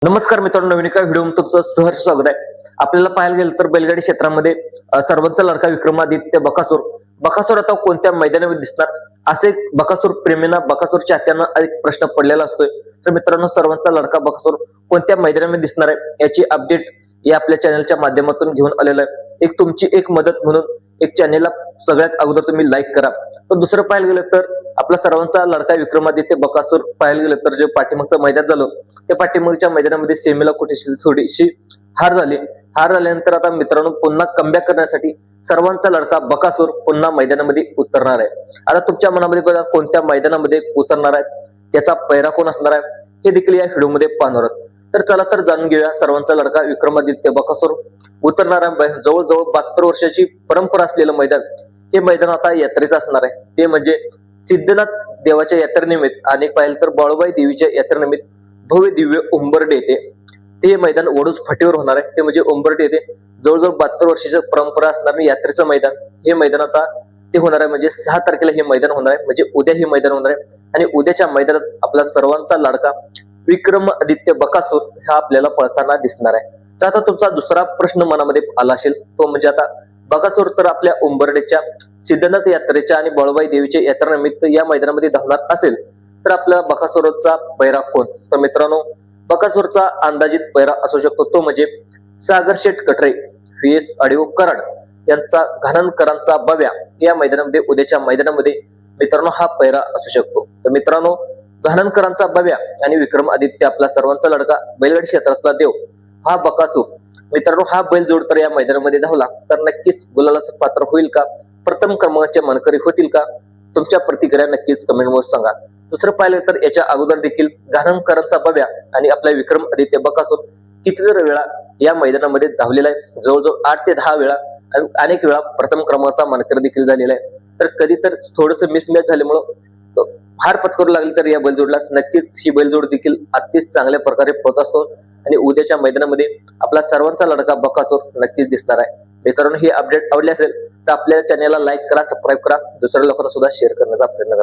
नमस्कार मित्रांनो, नवीन एका व्हिडिओमध्ये तुमचं सहर्ष स्वागत आहे. आपल्याला पाहायला गेलं तर बैलगाडी क्षेत्रामध्ये सर्वांचा लाडका विक्रमादित्य बकासूर आता कोणत्या मैदानावर दिसणार, असे बकासूर प्रेमींना, बकासूर चाहत्यांना एक प्रश्न पडलेला असतोय. तर मित्रांनो, सर्वांचा लाडका बकासूर कोणत्या मैदानामध्ये दिसणार आहे याची अपडेट या आपल्या चॅनलच्या माध्यमातून घेऊन आलेलं आहे. एक तुमची एक मदत म्हणून एक चॅनलला सगळ्यात अगोदर तुम्ही लाईक करा. तर दुसरं पाहायला गेलं तर आपला सर्वांचा लाडका विक्रमादित्य बकासूर पाहायला गेलं तर जे पाठीमागचं मैदान झालं, त्या पाठीमागच्या मैदानामध्ये सेमीला कुठेशी थोडीशी हार झाल्यानंतर आता मित्रांनो पुन्हा कमबॅक करण्यासाठी सर्वांचा लाडका बकासूर पुन्हा मैदानामध्ये उतरणार आहे. आता तुमच्या मनामध्ये बघा कोणत्या मैदानामध्ये उतरणार आहे, त्याचा पैरा कोण असणार आहे हे देखील या व्हिडिओमध्ये पाहणार आहोत. तर चला तर जाणून घेऊया. सर्वांचा लाडका विक्रमादित्य बकासूर उतरणारा जवळजवळ 72 वर्षाची परंपरा असलेलं मैदान, हे मैदान आता यात्रेचं असणार आहे. ते म्हणजे सिद्धनाथ देवाच्या यात्रेनिमित्त आणि पाहिलं तर बाळूबाई देवीच्या यात्रेनिमित्त भव्य दिव्य उंबरडे येथे ते मैदान वडूज फाटीवर होणार आहे. ते म्हणजे उंबरडे येथे जवळजवळ 72 वर्षाची परंपरा असणारं यात्रेचं मैदान, हे मैदान आता ते होणार आहे. म्हणजे 6 तारखेला हे मैदान होणार आहे, म्हणजे उद्या हे मैदान होणार आहे. आणि उद्याच्या मैदानात आपला सर्वांचा लाडका विक्रमादित्य बकासूर हा आपल्याला पळताना दिसणार आहे. तर आता तुमचा दुसरा प्रश्न मनामध्ये आला असेल, तो म्हणजे आता बकासूर तर आपल्या उंबरडेच्या सिद्धनाथ यात्रेच्या आणि बाळूबाई देवीच्या यात्रेनिमित्त या मैदानामध्ये धावणार असेल, तर आपल्या बकासूरचा पैरा कोण? तर मित्रांनो, बकासूरचा अंदाजित पैरा असू शकतो तो म्हणजे सागर शेठ कटरे व्हीएस ऑडिओ कराड यांचा घाणनकरांचा बव्या या मैदानामध्ये उद्याच्या मैदानामध्ये मित्रांनो हा पैरा असू शकतो. तर मित्रांनो, घाणनकरांचा बव्या आणि विक्रमादित्य आपला सर्वांचा लाडका बैलगाडी क्षेत्रातला देव हा बकासूर, मित्रांनो हा बैलजोड तर या मैदानामध्ये धावला तर नक्कीच गुलालाचं पात्र होईल का, प्रथम क्रमांकाचे मानकरी होतील का? तुमच्या प्रतिक्रिया नक्कीच कमेंटमध्ये सांगा. दुसरं पाहिलं तर याच्या अगोदर देखील घाणनकरांचा बव्या आणि आपला विक्रमादित्य बकासूर कितीतरी वेळा या मैदानामध्ये धावलेला आहे. जवळजवळ 8 ते 10 वेळा, अनेक वेळा प्रथम क्रमांकाचा मानकरी देखील झालेला आहे. तर कधी तर थोडस मिसमॅच झाल्यामुळं हार पत्करू लागली, तर या बैलजोडला नक्कीच ही बैलजोड देखील अतिशय चांगल्या प्रकारे पळत असतो आणि उद्याच्या मैदानामध्ये आपला सर्वांचा लाडका बकासूर नक्कीच दिसणार आहे. मित्रांनो, ही अपडेट आवडली असेल तर आपल्या चॅनलला लाईक करा, सबस्क्राईब करा, दुसऱ्या लोकांना सुद्धा शेअर करण्याचा प्रयत्न करा.